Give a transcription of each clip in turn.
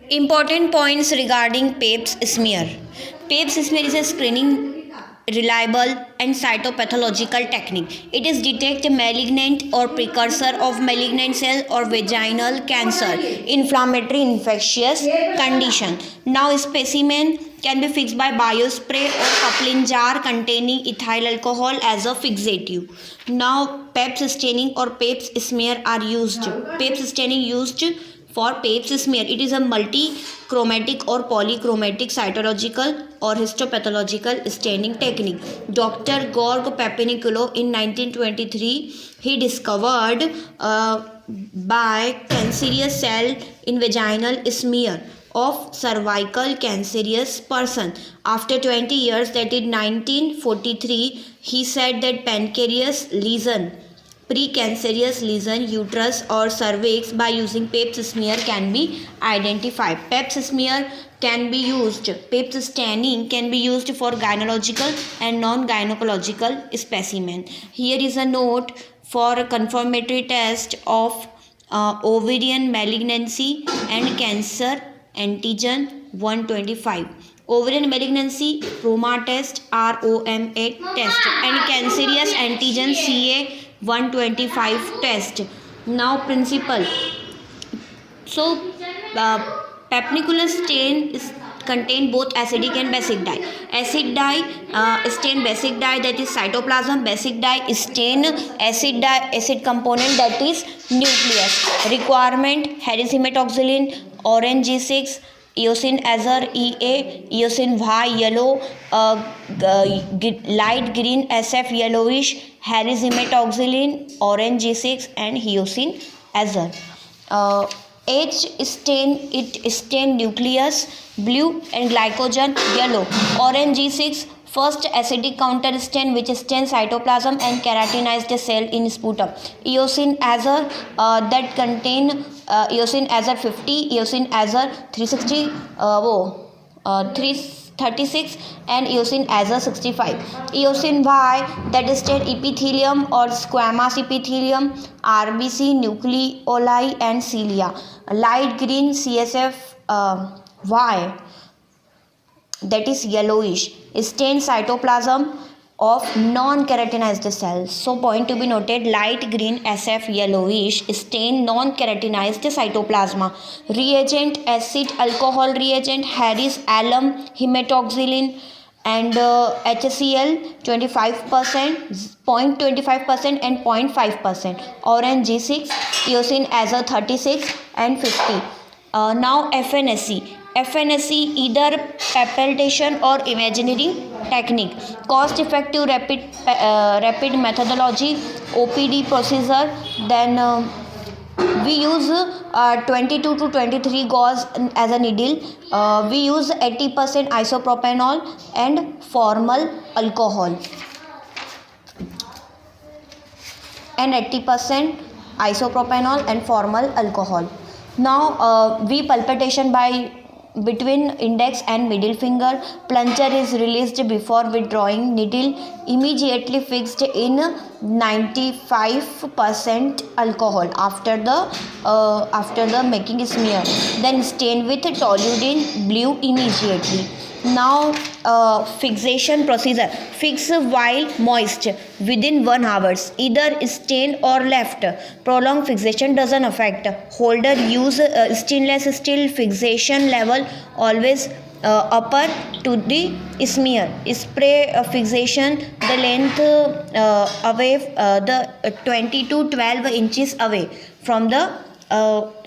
Important points regarding Pepys smear. Pepys smear is a screening, reliable, and cytopathological technique. It is detect malignant or precursor of malignant cell or vaginal cancer, inflammatory infectious condition. Now specimen can be fixed by biospray or coupling jar containing ethyl alcohol as a fixative. Now Pepys staining or Pepys smear are used. Pepys staining used for Pepys smear. It is a multi-chromatic or polychromatic cytological or histopathological staining technique. Dr. Georg Papanicolaou in 1923 he discovered by cancerous cell in vaginal smear of cervical cancerous person. After 20 years, that in 1943, he said that pancreas lesion, precancerous lesion, uterus or cervix by using Pepys smear can be identified. Pepys smear can be used. Pepys staining can be used for gynecological and non-gynecological specimen. Here is a note for a confirmatory test of ovarian malignancy and cancer antigen 125. Ovarian malignancy Roma test ROMA test and cancerous antigen CA 125 test. Now principle. So Papanicolaou stain is contain both acidic and basic dye. Acid dye stain basic dye, that is cytoplasm. Basic dye stain acid dye, acid component, that is nucleus. Requirement: heresymetoxylin, orange G6, eosin azer EA, eosin Y yellow, light green SF yellowish, heresymetoxylin, orange G6 and eosin azer. H stain nucleus blue and glycogen yellow. Orange G6 first acidic counter stain which stains cytoplasm and keratinized cell in sputum. Eosin azer that contain eosin azer 50, eosin azer 360, 336 and eosin azer 65. Eosin Y that stain epithelium or squamous epithelium, RBC, nucleoli and cilia. Light green CSF Y that is yellowish stain cytoplasm of non-keratinized cells. So point to be noted, light green SF yellowish stain non-keratinized cytoplasma. Reagent acid alcohol reagent Harris alum hematoxylin and HCl 25%, 0.25% and 0.5%. Orange G6, eosin azer 36 and 50. Now FNSC. FNSC either palpation or imaginary technique. Cost effective rapid methodology, OPD procedure. Then we use 22 to 23 gauze as a needle. We use 80% isopropanol and formal alcohol and 80% isopropanol and formal alcohol. Now palpation by between index and middle finger. Plunger is released before withdrawing. Needle immediately fixed in 95% alcohol after the making smear. Then stain with toluidine blue immediately. Now fixation procedure. Fix while moist within 1 hour. Either stain or left. Prolonged fixation doesn't affect. Holder use stainless steel fixation level always upper to the smear. Spray fixation the length away the 20 to 12 inches away from the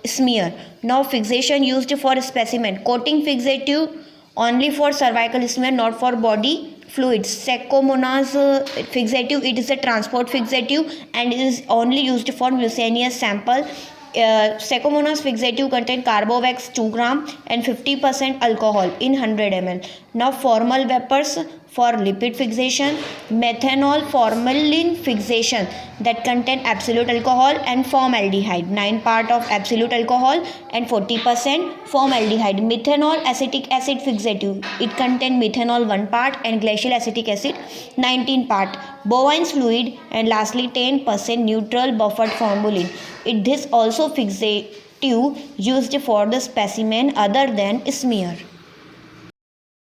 smear. Now fixation used for specimen. Coating fixative only for cervical smear, not for body fluids. Secomonas fixative, it is a transport fixative and it is only used for mucinous sample. Secomonas fixative contain Carbovex 2 gram and 50% alcohol in 100 ml. Now formal vapors for lipid fixation. Methanol formalin fixation that contain absolute alcohol and formaldehyde. 9 part of absolute alcohol and 40% formaldehyde. Methanol acetic acid fixative, it contain methanol 1 part and glacial acetic acid 19 part. Bovine fluid and lastly 10% neutral buffered formalin. This also fixative tube used for the specimen other than smear?